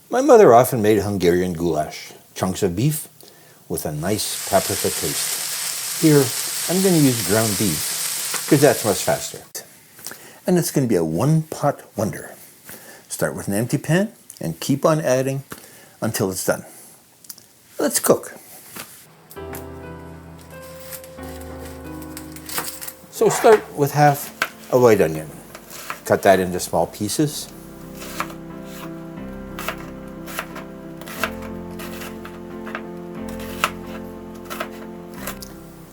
My mother often made Hungarian goulash, chunks of beef with a nice paprika taste. Here, I'm going to use ground beef because that's much faster. And it's going to be a one-pot wonder. Start with an empty pan and keep on adding until it's done. Let's cook. So start with half a white onion. Cut that into small pieces.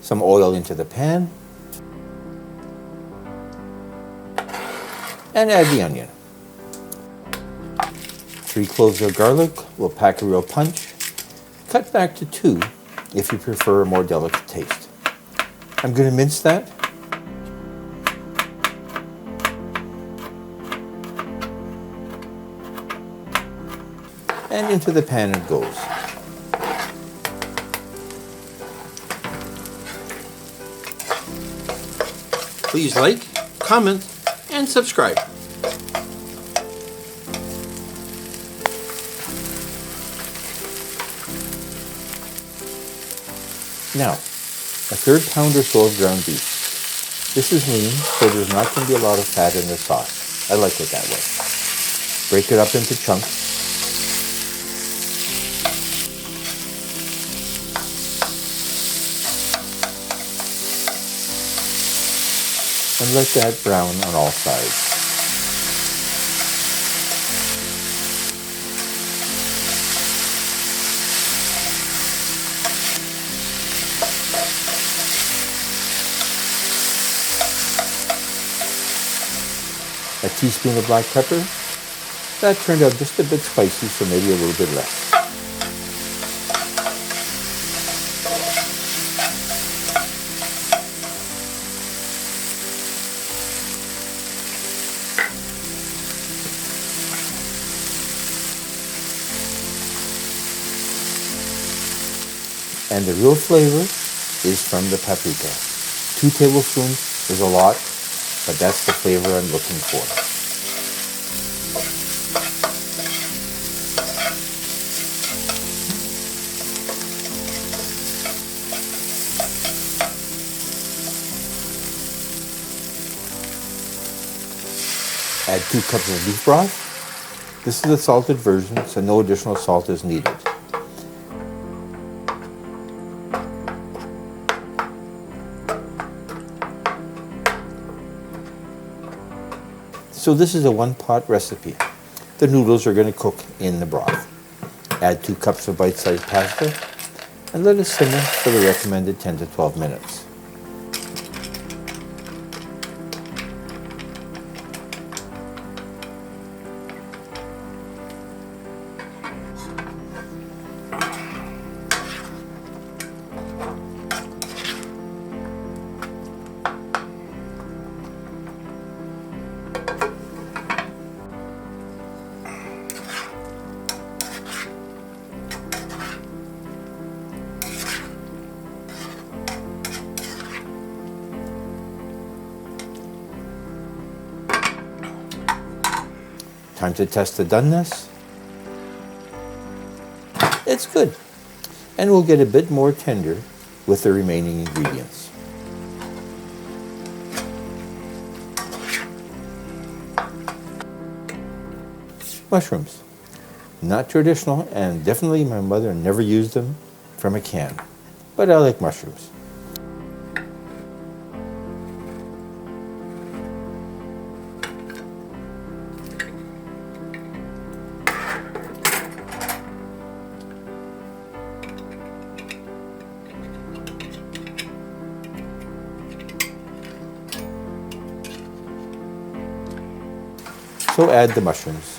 Some oil into the pan. And add the onion. 3 cloves of garlic will pack a real punch. Cut back to 2 if you prefer a more delicate taste. I'm going to mince that. And into the pan it goes. Please like, comment, and subscribe. Now, a 1/3 pound or so of ground beef. This is lean, so there's not going to be a lot of fat in the sauce. I like it that way. Break it up into chunks. And let that brown on all sides. A teaspoon of black pepper. That turned out just a bit spicy, so maybe a little bit less. And the real flavor is from the paprika. 2 tablespoons is a lot, but that's the flavor I'm looking for. Add 2 cups of beef broth. This is a salted version, so no additional salt is needed. So this is a one-pot recipe. The noodles are going to cook in the broth. Add 2 cups of bite-sized pasta and let it simmer for the recommended 10 to 12 minutes. Time to test the doneness. It's good. And we'll get a bit more tender with the remaining ingredients. Mushrooms. Not traditional, and definitely my mother never used them from a can. But I like mushrooms. So add the mushrooms.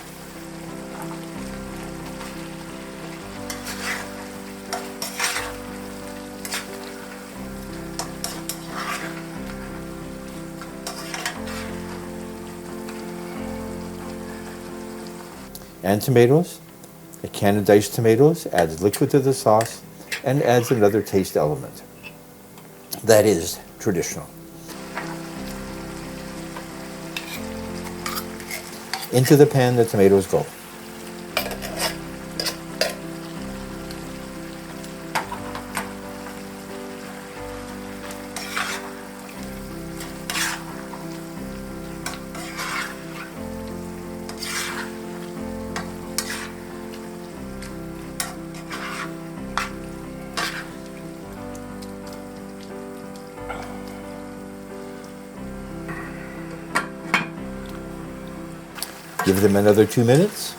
And tomatoes. A can of diced tomatoes adds liquid to the sauce and adds another taste element. That is traditional. Into the pan the tomatoes go. Give them another 2 minutes.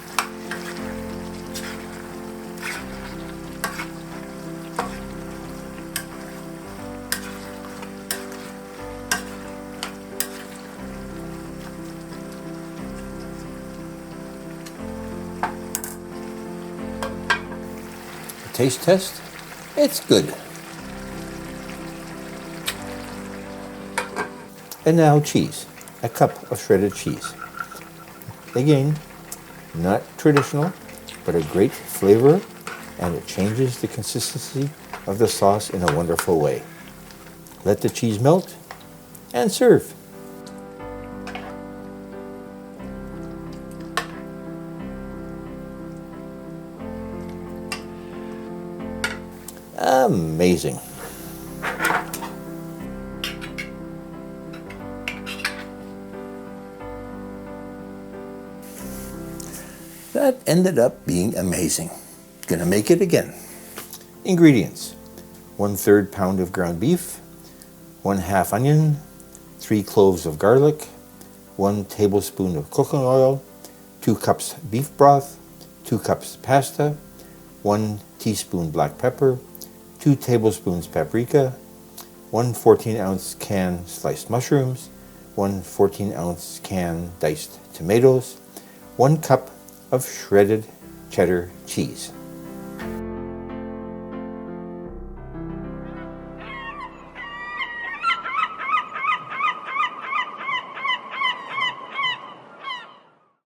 Taste test, it's good. And now cheese, a cup of shredded cheese. Again, not traditional, but a great flavor, and it changes the consistency of the sauce in a wonderful way. Let the cheese melt and serve. Amazing. That ended up being amazing. Gonna make it again. Ingredients: 1/3 pound of ground beef, 1/2 onion, 3 cloves of garlic, 1 tablespoon of cooking oil, 2 cups beef broth, 2 cups pasta, 1 teaspoon black pepper, 2 tablespoons paprika, 1 14-ounce can sliced mushrooms, 1 14-ounce can diced tomatoes, 1 cup of shredded cheddar cheese.